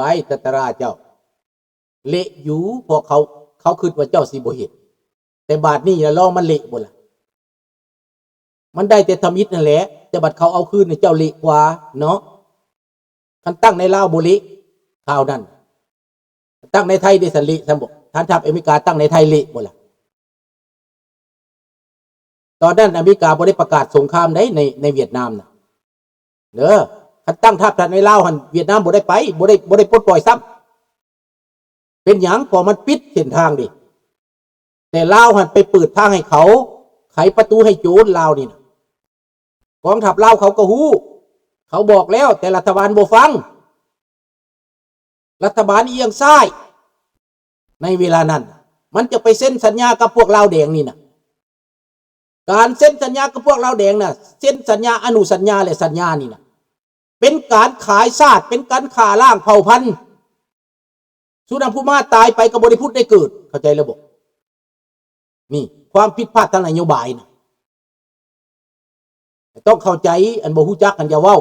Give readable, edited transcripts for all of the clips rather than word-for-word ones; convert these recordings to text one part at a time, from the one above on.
ไปตตราเจ้าเละอยู่พอเขาคิดว่าเจ้าสิบ่เฮ็ดแต่บาดนี้ละลองมันเละบ่ล่ะมันได้แต่ทำอิฐนั่นแหละแต่บัดเขาเอาคืนนี่เจ้าเละกว่าเนาะคันตั้งในลาวบ่เละข่าวนั้นตั้งในไทยได้สันเละซั่นบ่ฐานทัพอเมริกาตั้งในไทยเละบ่ล่ะตอนนั้นอเมริกาบ่ได้ประกาศสงครามในเวียดนามน่ะเด้อคันตั้งทัพในลาวหั่นเวียดนามบ่ได้ไปบ่ได้ปลดปล่อยซ้ำเป็นหยังพอมันปิดเส้นทางดิแต่ลาวหั่นไปเปิดทางให้เขาไขประตูให้โจรลาวนี่นะกองทัพลาวเขาก็ฮู้เขาบอกแล้วแต่รัฐบาลบ่ฟังรัฐบาลเอียงซ้ายในเวลานั้นมันจะไปเซ็นสัญญากับพวกลาวแดงนี่นะการเซ็นสัญญากับพวกลาวแดงน่ะเซ็นสัญญาอนุสัญญาและสัญญานี่นะเป็นการขายชาติเป็นการฆ่าล้างเผ่าพันธุ์สุนันภูมาตายไปกับบริพุทธได้เกิดเข้าใจระบบนี่ความผิดพลาดทางนโยบายนะต้องเข้าใจอันบ่ฮู้จักกันอย่าเว้า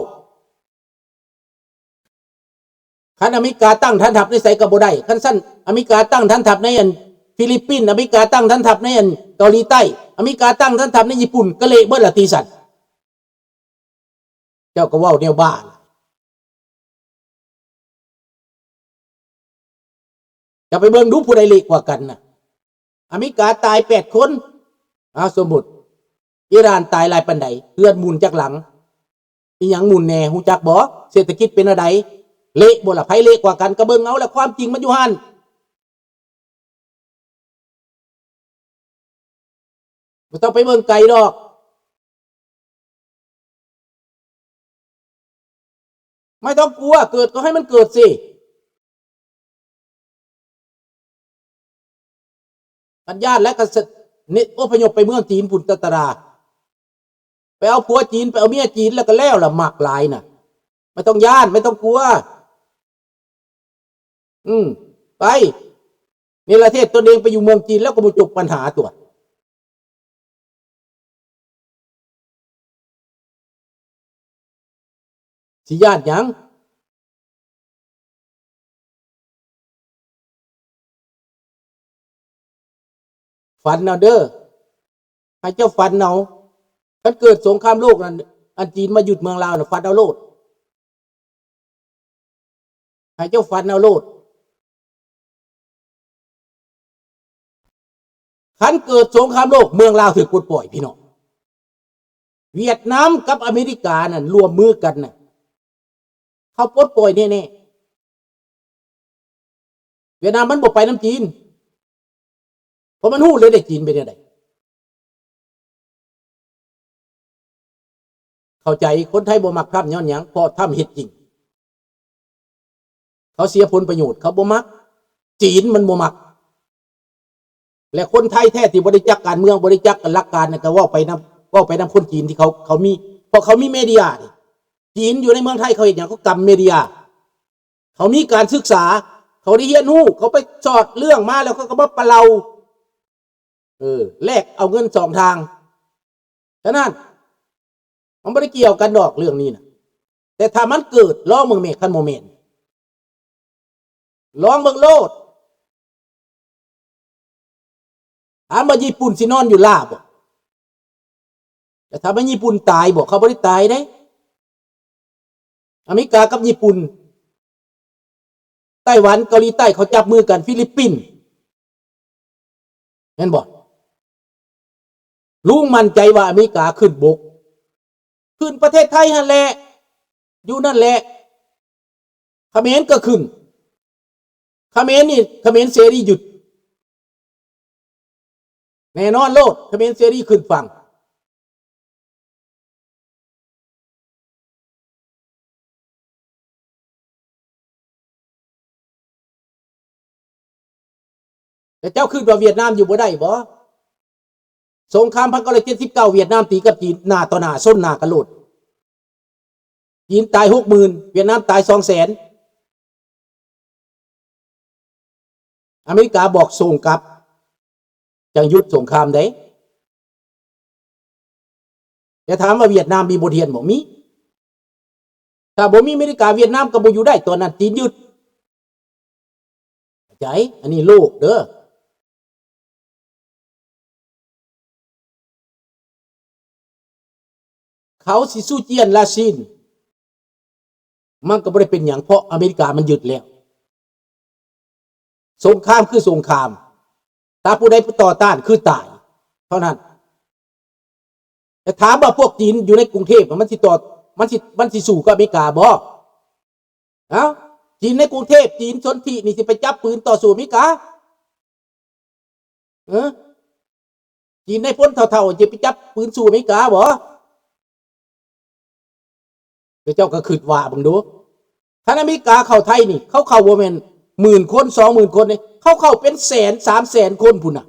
คันอเมริกาตั้งฐานทัพในไสก็บ่ได้คันสั้นอเมริกาตั้งฐานทัพในอันฟิลิปปินส์อเมริกาตั้งฐานทัพในอันเกาหลีใต้อเมริกาตั้งฐานทัพในญี่ปุ่นก็เละเบิดละตีสัตว์เจ้าก็เว้าแนวบ้าจะไปเบิ่งดูผู้ใดเละกว่ากันน่ะอเมริกาตาย8คนสมมุติอิหร่านตายหลายปานใดเลือดมูลจากหลังอีหยังมูลแน่ฮู้จักบ่เศรษฐกิจเป็นอะไรเละบ่ล่ะไผเละกว่ากันก็เบิ่งเอาแล้วความจริงมันอยู่หั่นบ่ต้องไปเบิ่งไกลดอกไม่ต้องกลัวเกิดก็ให้มันเกิดสิปัญญาและกษัตริย์นี่อพยพไปเมืองจีนพุ่นตราไปเอาผัวจีนไปเอาเมียจีนแล้วก็แล้วล่ะหมักหลายน่ะไม่ต้องย่านไม่ต้องกลัวไปนี่ประเทศตัวเองไปอยู่เมืองจีนแล้วก็มาจบปัญหาตัวสิย่านหยังฝันเอาเด้อให้เจ้าฝันเอาถ้าเกิดสงครามโลกนั้นอันจีนมาหยุดเมืองลาวน่ะฝันเอาโลดให้เจ้าฝันเอาโลดคันเกิดสงครามโลกเมืองลาวถูกปลดปล่อยพี่น้องเวียดนามกับอเมริกานั่นร่วมมือกันน่ะเขาปลดปล่อยแน่ๆเวียดนามมันบ่ไปน้ำจีนเพราะมันฮู้เลยได้จีนเป็นจังไดเข้าใจคนไทยบ่มักทำย้อนหยังเพราะทำเฮ็ดจริงเขาเสียผลประโยชน์เขาบ่มักจีนมันบ่มักและคนไทยแท้ที่บริจักการเมืองบริจักกันหลักการน่ะก็เว้าไปนำคนจีนที่เขามีเพราะเขามีเมเดียจีนอยู่ในเมืองไทยเขาเฮ็ดหยังเขากำเมเดียเขามีการศึกษาเขาได้เรียนรู้เขาไปสอดเรื่องมาแล้วเขาก็มาประเลาแลกเอาเงิน2ทางฉะนั้นมันไม่ได้เกี่ยวกันดอกเรื่องนี้นะแต่ถ้ามันเกิดลองเมืองเมฆคันโมเมนต์ลองเมืองโลดถามว่าญี่ปุ่นสินอนอยู่ลาบแต่ถ้าว่าญี่ปุ่นตายบอกเขาไม่ได้ตายได้อเมริกากับญี่ปุ่นไต้หวันเกาหลีใต้เขาจับมือกันฟิลิปปินส์เห็นบอกลุงมั่นใจว่าอเมริกาขึ้นบกขึ้นประเทศไทยนั่นแหละอยู่นั่นแหละเขมรก็ขึ้นเขมรเสรีหยุดแน่นอนโลดเขมรเสรีขึ้นฝั่งแต่เจ้าขึ้นว่าเวียดนามอยู่บ่ได้บ่สงคราม1979เวียดนามตีกับจีนหน้าต่อหน้าส้นหน้ากันโลดจีนตาย 60,000 เวียดนามตาย200,000อเมริกาบอกส่งกลับจังยุดสงครามได้แต่ถามว่าเวียดนามมีบทเรียนบ่มีถ้าบ่มีอเมริกาเวียดนามก็บ่อยู่ได้ตอนนั้นจีนยึด ใจอันนี้โลกเด้อเขาสิสู้เจียนลาซินมันก็บ่ได้เป็นอย่างเพราะอเมริกามันหยุดแล้วสงครามคือสงครามถ้าผู้ใดต่อต้านคือตายเท่านั้นแต่ถามว่าพวกจีนอยู่ในกรุงเทพมันสิต่อมันสิสู้กับอเมริกาบ่เอ้าจีนในกรุงเทพจีนสนธินี่สิไปจับปืนต่อสู้อเมริกาจีนในพ้นเท่าๆจะไปจับปืนสู้อเมริกาบ่เจ้าก็คิดว่าบังดูถ้าอเมริกาเข้าไทยนี่เขาเข้าบ่แม่น10,000 คน20,000 คนนี่เขาเข้าเป็นแสน300,000 คนพุ่นน่ะ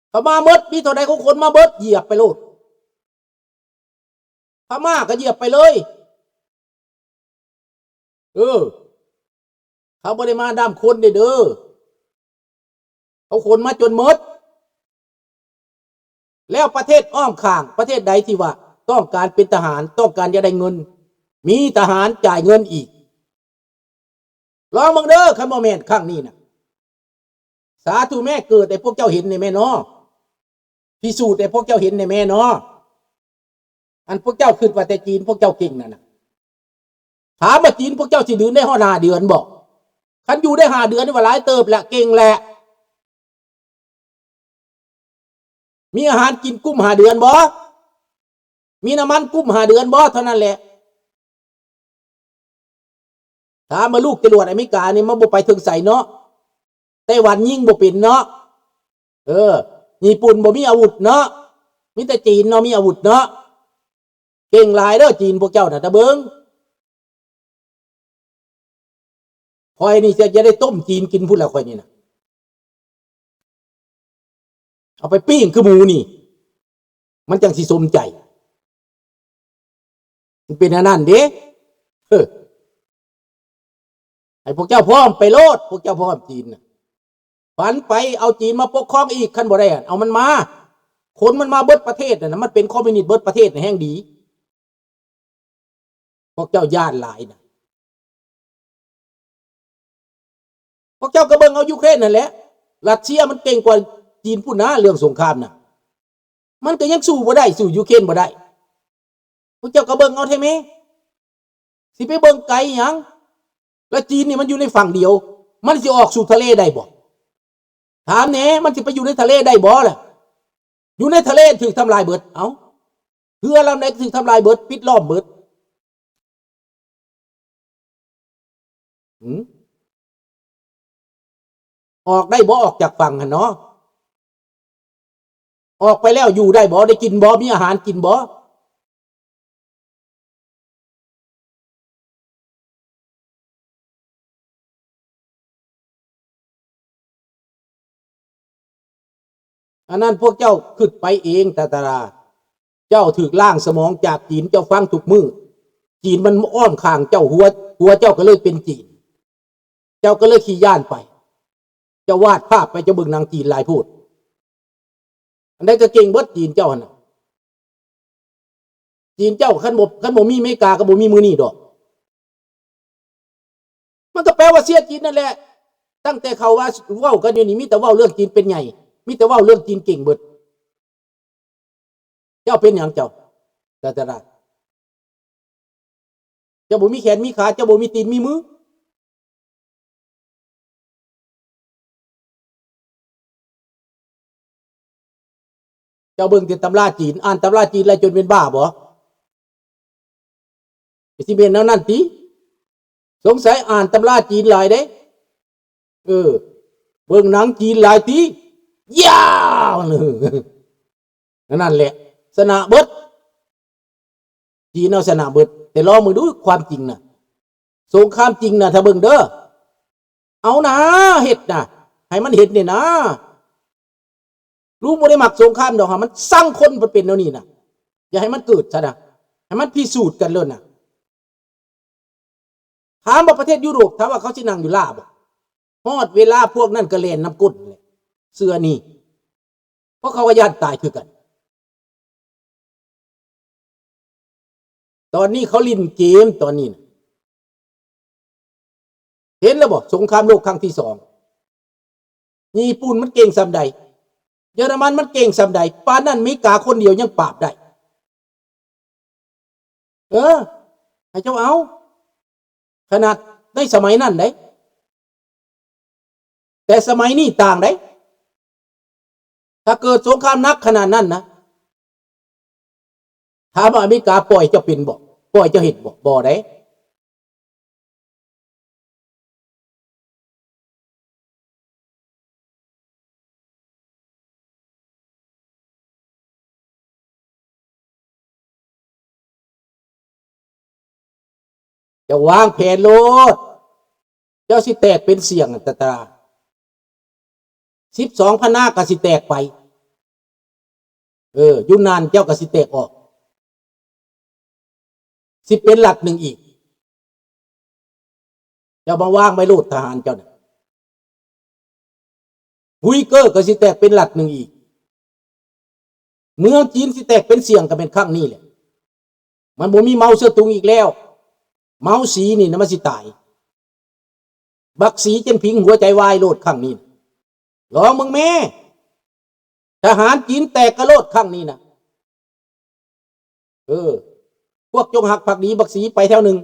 เขามาเบิดมีเท่าใดของคนมาเบิดเหยียบไปโลดพม่าก็เหยียบไปเลยเขาบ่ได้มาดามคนเด้อเขาคนมาจนหมดแล้วประเทศอ้อมข้างประเทศใดที่ว่าต้องการเป็นทหารต้องการจะได้เงินมีทหารจ่ายเงินอีกลองบังเด้อคันบ่แม่นครั้งนี้น่ะสาธุแม่เกิดแต่พวกเจ้าเห็นในแม่เนาะพิสูจน์แต่พวกเจ้าเห็นในแม่เนาะอันพวกเจ้าคิดว่าแต่จีนพวกเจ้าเก่งนั่นน่ะถามว่าจีนพวกเจ้าสิดื้อได้ฮอด5 เดือนบ่คันอยู่ได้5 เดือนนี่ว่าหลายเติบแหละเก่งแหละมีอาหารกินกุ้ม5 เดือนบ่มีน้ำมันกุ้ม5 เดือนบ่เท่านั้นแหละถามมาลูกจรวดอเมริกานี่มันบ่ไปถึงใส่เนาะไต้หวันยิงบ่เป็นเนาะญี่ปุ่นบ่มีอาวุธเนาะมีแต่จีนเนาะมีอาวุธเนาะเก่งหลายเด้อจีนพวกเจ้าน่ะตะเบิงคอยนี่จะได้ต้มจีนกินพุ่นแล้วคอยนี่นะเอาไปปิ้งคือหมูนี่มันจังสิสมใจมันเป็นอันนั้นเด้ไอ้พวกเจ้าพร้อมไปโลดพวกเจ้าพร้อมจีนน่ะฝันไปเอาจีนมาปกครองอีกคันบ่ได้เอามันมาคนมันมาเบิดประเทศน่ะมันเป็นคอมมิวนิสต์เบิดประเทศน่ะแห่งดีพวกเจ้าญาติหลายน่ะพวกเจ้าก็เบิ่งเอายูเครนนั่นแหละรัสเซียมันเก่งกว่าจีนพุ่นนะเรื่องสงครามน่ะมันก็ยังสู้บ่ได้สู้ยูเครนบ่ได้พวกเจ้าก็เบิ่งเอาแท้แม่สิไปเบิ่งไกลหยังแล้วจีนนี่มันอยู่ในฝั่งเดียวมันสิออกสู่ทะเลได้บ่ถามแหน่มันสิไปอยู่ในทะเลได้บ่ล่ะอยู่ในทะเลถูกทำลายเบิดเอ้าเรือลำใดถูกทำลายเบิดปิดล้อมเบิดออกได้บ่ออกจากฝั่งหั่นเนาะออกไปแล้วอยู่ได้บ่ได้กินบ่มีอาหารกินบ่อันนั้นพวกเจ้าขึ้นไปเองตาราเจ้าถูกล่างสมองจากจีนเจ้าฟังทุกมือจีนมันอ้อมข้างเจ้าหัวเจ้าก็เลยเป็นจีนเจ้าก็เลยขี้ย่านไปเจ้าวาดภาพไปเจ้าเบิ่งนางจีนลายพูดอันใดก็เก่งเบิดจีนเจ้าน่ะจีนเจ้าคันบ่มีอเมริกาก็บ่มีมือนี่ดอกมันก็แปลว่าเสียจีนนั่นแหละตั้งแต่เขาว่าเว้ากันอยู่นี่มีแต่เว้าเรื่องจีนเป็นใหญ่มีแต่เว้าเรื่องจีนเก่งเบิดเจ้าเป็นหยังเจ้าตาเจ้าบ่มีแขนมีขาเจ้าบ่มีตีนมีมือเจ้าเบิ่งแต่ตำราจีนอ่านตำราจีนแล้วจนเป็นบ้าบ่สิเป็นแนวนั้นติสงสัยอ่านตำราจีนหลายเด้เบิ่งหนังจีนหลายติยาวนั่นแหละสนะเบิดจีนเอาสนะเบิดแต่ลองมึงดูความจริงน่ะสงครามจริงน่ะถ้าเบิ่งเด้อเอานะเฮ็ดน่ะให้มันเห็นนี่นะรู้บ่ได้มักสงครามดอกฮะมันสร้างคนบ่เป็นแนวนี้น่ะอย่าให้มันเกิดซะนะให้มันพิสูจน์กันเลยน่ะถามว่าประเทศยุโรปถามว่าเขาสินั่งอยู่ลาบ่ฮอดเวลาพวกนั้นก็เล่นน้ำก้นเลยเสื้อนี่เพราะเขาว่าญาติตายคือกันตอนนี้เขาลิ้นเกมตอนนี้นะเห็นแล้วบ่สงครามโลกครั้งที่2 ญี่ปุ่นมันเก่งสำใดเยอรมันมันเก่งสำใดปานนั้นอเมริกาคนเดียวยังปราบได้ให้เจ้าเอาขนาดในสมัยนั้นได้แต่สมัยนี้ต่างได้ถ้าเกิดสงครามนักขนาดนั้นนะถามว่าอเมริกาปล่อยเจ้าเป็นบ่ปล่อยเจ้าเห็นบ่ได้จะวางแผนโลดเจ้าสิแตกเป็นเสี่ยงตา12พนาก็สิแตกไปยุ่นนานเจ้าก็สิแตกออกสิเป็นหลักหนึ่งอีกเจ้ามาวางไว้โลดทหารเจ้าเนี่ยฮุยเกอร์ก็สิแตกเป็นหลักหนึ่งอีกเมืองจีนสิแตกเป็นเสี่ยงก็เป็นครั้งนี้แหละมันบ่มีเมาเสือตุงอีกแล้วเมาสีนี่นะมันสิตายบักสีเจนพิงหัวใจวายโลดครั้งนี้ลองมึงแม่ทหารจีนแตกกระโลดครั้งนี้นะพวกจงหักผักดีบักสีไปแถวหนึ่ง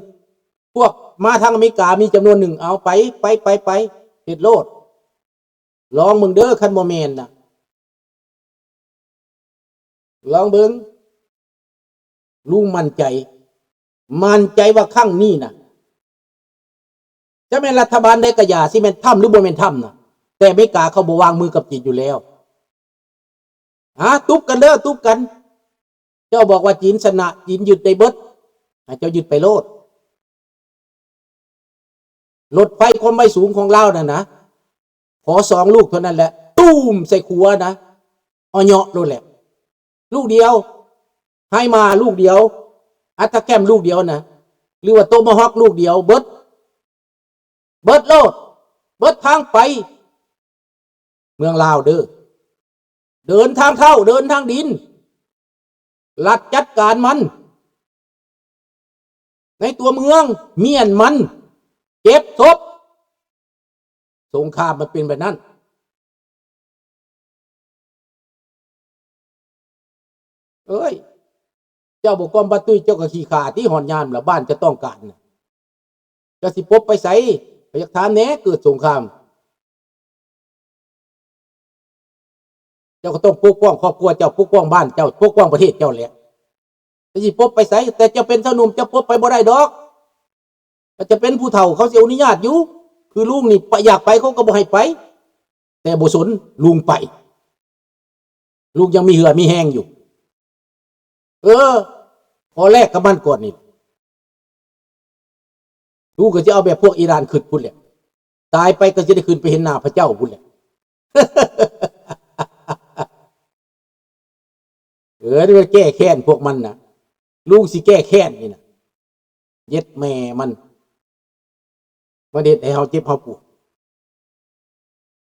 พวกมาทางอเมริกามีจำนวนหนึ่งเอาไปเฮ็ดโลดลองมึงเด้อคันโมเมนนะลองเบิ้งลุงมั่นใจว่าครั้งนี้นะจะเป็นรัฐบาลได้กระยาสิเป็นถ้ำหรือบ่เป็นถ้ำนะแต่อเมริกาเขาบ่วางมือกับจีนอยู่แล้วตุบกันเด้อตุบกันเจ้าบอกว่าจีนชนะจีนหยุดได้เบิดเจ้าหยุดไปโลดรถไฟความไม่สูงของเรานะขอ2 ลูกเท่านั้นแหละตุ้มใส่ขัวนะเอาเหาะโลดแหละลูกเดียวให้มาลูกเดียวอัตตาแคมลูกเดียวนะหรือว่าโตมาฮอกลูกเดียวเบิดโลดเบิดทางไปเมืองลาวเดินทางเข้าเดินทางดินรัฐจัดการมันในตัวเมืองเมียนมันเก็บศพสงครามมันเป็นแบบนั้นเจ้าบอกกอมบัตุยเจ้าก็ขี้ขาที่หอนยามละบ้านจะต้องการจะสิปบไปใส่ไปอยากถามแหน่เกิดสงครามเจ้าก็ต้องปกป้องครอบครัวเจ้าปกป้องบ้านเจ้าปกป้องประเทศเจ้าแหละจะสิปบไปใส่แต่จะเป็นสนุ่มจะปบไปบ่ได้ดอกจะเป็นผู้เฒ่าเขาเสียอนุญาตอยู่คือลุงนี่อยากไปเขาก็บ่ให้ไปแต่บ่สนลุงไปลุงยังมีเหือมีแห้งอยู่พอแรกกับมันก่อนนี่ลุงก็จะเอาแบบพวกอิหร่านขึ้นพุ่นแหละตายไปก็จะได้ขึ้นไปเห็นหน้าพระเจ้าพุ่นแหละนี่มันแก้แค้นพวกมันนะลุงสิแก้แค้นนี่นะเย็ดแม่มันมาเด็ดให้เฮาเจ็บเฮาปวด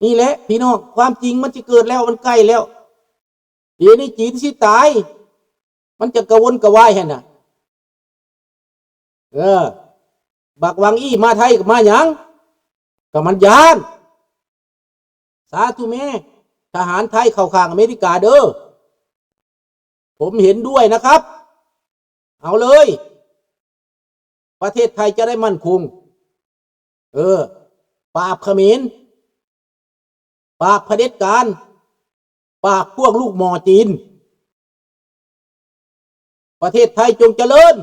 นี่แหละพี่น้องความจริงมันจะเกิดแล้วมันใกล้แล้วเดี๋ยวนี้จีนสิตายมันจะกระวนกระวายให้น่ะบักวังอี้มาไทยกับมาหยังกับมันยานสาธุแม่ทหารไทยเข้าข้างอเมริกาเด้อผมเห็นด้วยนะครับเอาเลยประเทศไทยจะได้มั่นคงปราบเขมรปราบเผด็จการปราบพวกลูกหมอจีนประเทศไทยจงเจริญ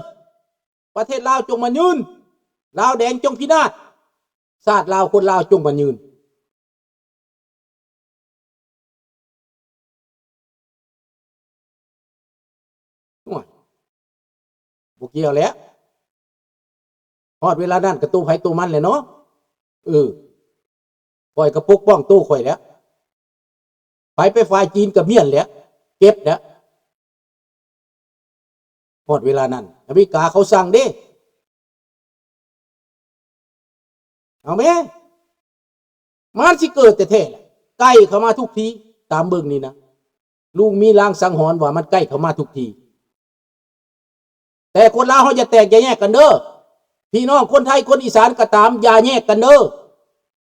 ประเทศลาวจงมายืนลาวแดงจงพินาศชาติลาวคนลาวจงมายืนบุกเกี่ยวแล้วฮอดเวลานั้นกระตู้ไผตู้มันเลยเนาะปล่อยกระปุกป้องตู้ข่อยแล้วไปฝ่ายจีนกับเมียนแล้วเก็บแล้วฮอดเวลานั้นอเมริกาเขาสั่งเด้เอาไหมมันสิเกิดแต่แท้แหละใกล้เข้ามาทุกทีตามเบิ่งนี่นะลุงมีลางสังหรณ์ว่ามันใกล้เข้ามาทุกทีแต่คนลาวเขาจะแตกอย่าแยกกันเด้อพี่น้องคนไทยคนอีสานก็ตามอย่าแยกกันเด้อ